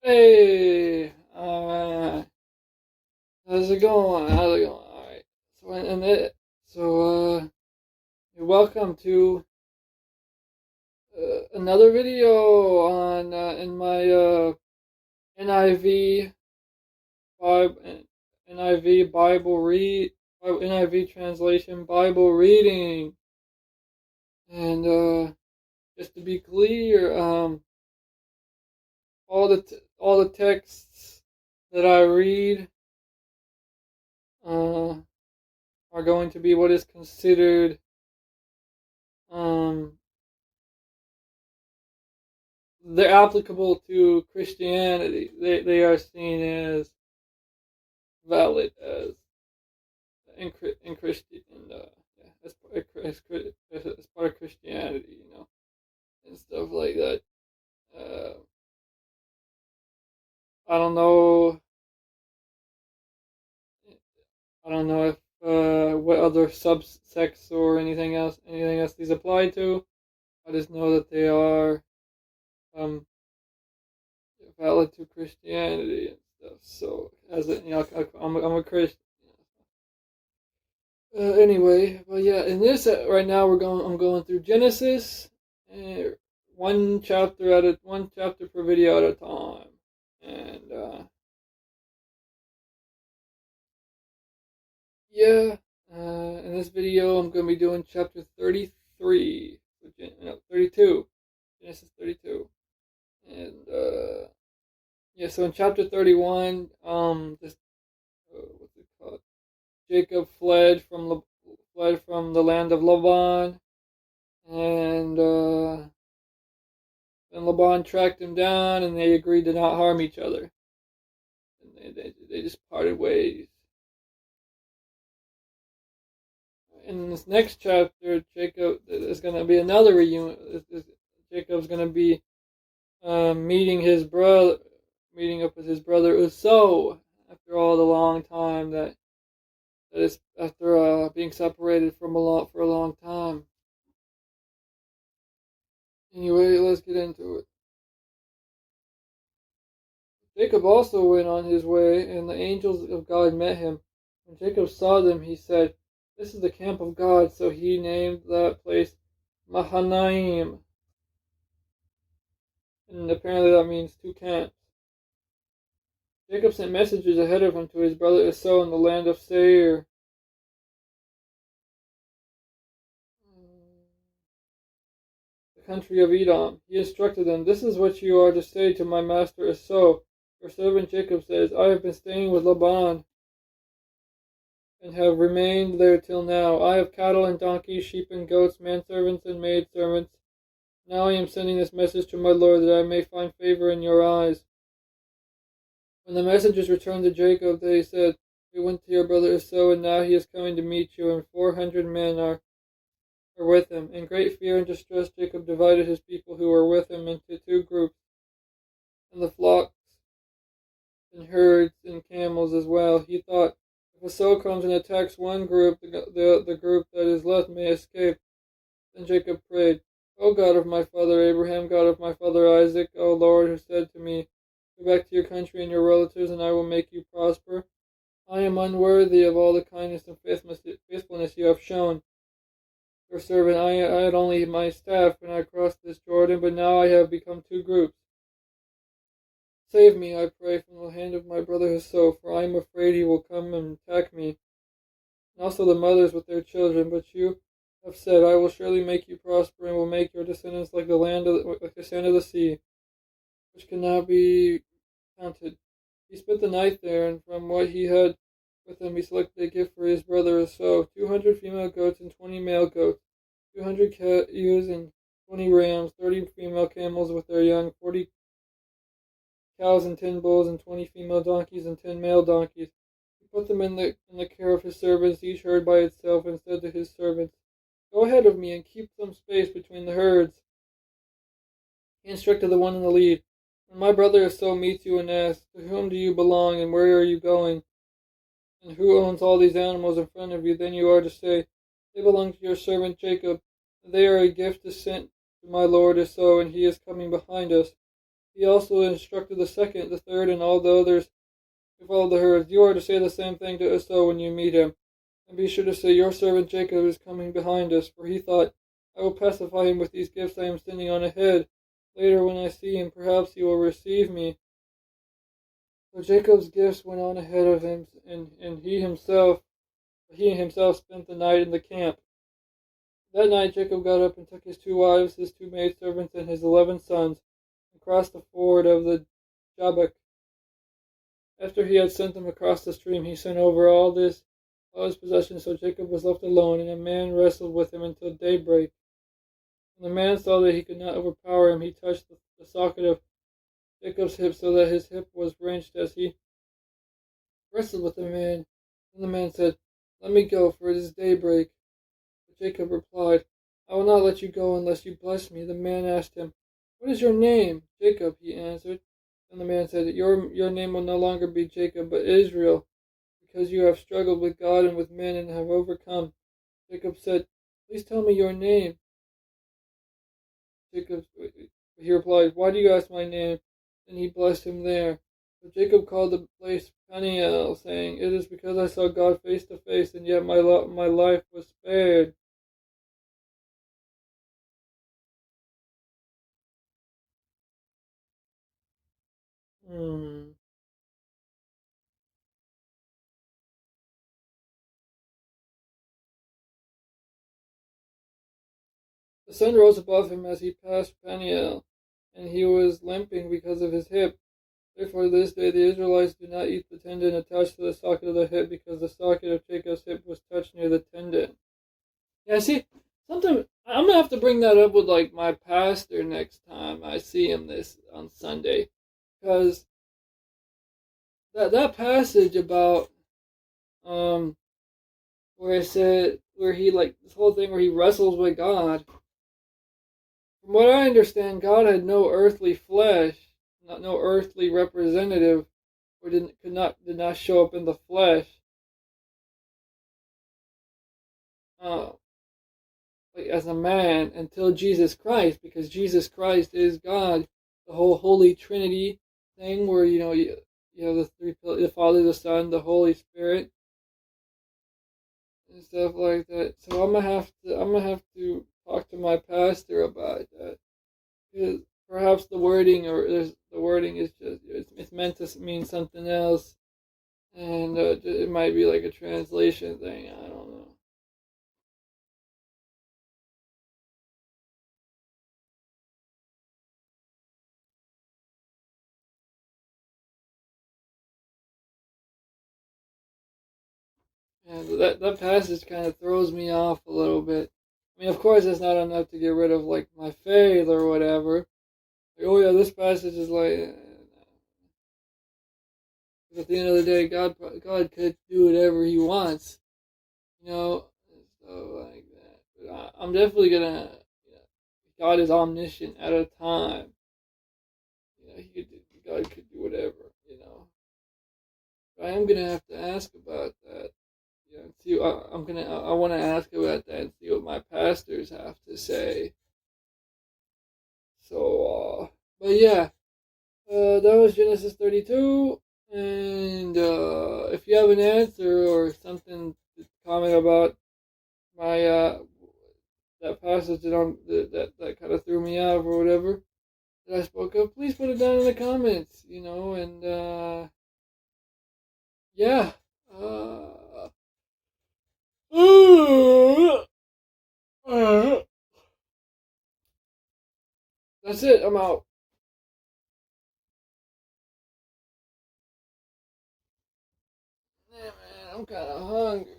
Hey, how's it going? How's it going? All right. Welcome to another video on in my NIV Bible NIV Bible read NIV translation Bible reading. And just to be clear, all the texts that I read uh, are going to be what is considered um, they're applicable to Christianity. They are seen as valid in Christian and yeah, as part of Christianity, and stuff like that. Uh, I don't know. I don't know if what other subsects or anything else these apply to. I just know that they are um, valid to Christianity and stuff. So as a, I'm a Christian. Anyway, but yeah, in this right now I'm going through Genesis, uh, one chapter per video at a time, and yeah, in this video I'm going to be doing chapter 33, no, 32, Genesis 32, and yeah, so in chapter 31, this what's it called? Jacob fled from the land of Laban, and and Laban tracked him down, and they agreed to not harm each other. And they just parted ways. In this next chapter, Jacob is going to be another reunion. Jacob's going to be meeting up with his brother Esau after all the long time that is after being separated for a long time. Anyway, let's get into it. Jacob also went on his way, and the angels of God met him. When Jacob saw them, he said, "This is the camp of God." So he named that place Mahanaim, and apparently that means two camps. Jacob sent messengers ahead of him to his brother Esau in the land of Seir. The country of Edom. He instructed them, "This is what you are to say to my master Esau. Your servant Jacob says, I have been staying with Laban and have remained there till now. I have cattle and donkeys, sheep and goats, manservants and maidservants. Now I am sending this message to my lord that I may find favor in your eyes." When the messengers returned to Jacob, they said, "We went to your brother Esau, and now he is coming to meet you, and 400 men are with him." In great fear and distress, Jacob divided his people who were with him into two groups, and the flocks and herds and camels as well. He thought, if Esau comes and attacks one group, the group that is left may escape. Then Jacob prayed, "O God of my father Abraham, God of my father Isaac, O Lord, who said to me, 'Go back to your country and your relatives, and I will make you prosper,' I am unworthy of all the kindness and faithfulness you have shown your servant. I had only my staff when I crossed this Jordan, but now I have become two groups. Save me, I pray, from the hand of my brother Esau, for I am afraid he will come and attack me, and also the mothers with their children. But you have said, I will surely make you prosper, and will make your descendants like like the sand of the sea, which cannot be counted." He spent the night there, and from what he had with him, he selected a gift for his brother Esau: 200 female goats and 20 male goats, 200 ewes and 20 rams, 30 female camels with their young, 40 cows and 10 bulls, and 20 female donkeys and 10 male donkeys. He put them in the care of his servants, each herd by itself, and said to his servants, "Go ahead of me and keep some space between the herds." He instructed the one in the lead, "When my brother Esau meets you and asks, 'To whom do you belong, and where are you going, and who owns all these animals in front of you?' then you are to say, 'They belong to your servant Jacob. They are a gift sent to my lord Esau, and he is coming behind us.' He also instructed the second, the third, and all the others who followed the herds. You are to say the same thing to Esau when you meet him. And be sure to say, your servant Jacob is coming behind us, for he thought, I will pacify him with these gifts I am sending on ahead. Later, when I see him, perhaps he will receive me. So Jacob's gifts went on ahead of him, and he himself spent the night in the camp. That night Jacob got up and took his 2 wives, his 2 maidservants, and his 11 sons, and crossed the ford of the Jabbok. After he had sent them across the stream, he sent over all his possessions, so Jacob was left alone, and a man wrestled with him until daybreak. When the man saw that he could not overpower him, he touched the socket of Jacob's hip so that his hip was wrenched as he wrestled with the man. Then the man said, Let me go, for it is daybreak. But Jacob replied, I will not let you go unless you bless me. The man asked him, What is your name? Jacob, he answered. Then the man said, Your name will no longer be Jacob, but Israel, because you have struggled with God and with men and have overcome. Jacob said, Please tell me your name. He replied, Why do you ask my name? Then he blessed him there. So Jacob called the place Peniel, saying, It is because I saw God face to face, and yet my life was spared. The sun rose above him as he passed Peniel, and he was limping because of his hip. Therefore, this day the Israelites do not eat the tendon attached to the socket of the hip, because the socket of Jacob's hip was touched near the tendon. Yeah, see, sometimes I'm gonna have to bring that up with like my pastor next time I see him this on Sunday, because that passage about where it said where he like this whole thing where he wrestles with God. From what I understand, God had no earthly flesh, no earthly representative, or did not show up in the flesh. Uh, like as a man until Jesus Christ, because Jesus Christ is God. The whole Holy Trinity thing, where you have the three, the Father, the Son, the Holy Spirit, and stuff like that. So I'm gonna have to talk to my pastor about that, because perhaps the wording is just it's meant to mean something else, and it might be like a translation thing. I don't know. And that passage kind of throws me off a little bit. I mean, of course, it's not enough to get rid of like my faith or whatever. Like, oh yeah, this passage is like. At the end of the day, God could do whatever He wants, and stuff like that. But I'm definitely gonna. God is omniscient at a time. God could do whatever. But I am gonna have to ask about that. See, I want to ask about that and see what my pastors have to say. So, but yeah, that was Genesis 32. And if you have an answer or something to comment about my that passage that kind of threw me off or whatever that I spoke of, please put it down in the comments. And yeah. That's it. I'm out. Yeah, man, I'm kind of hungry.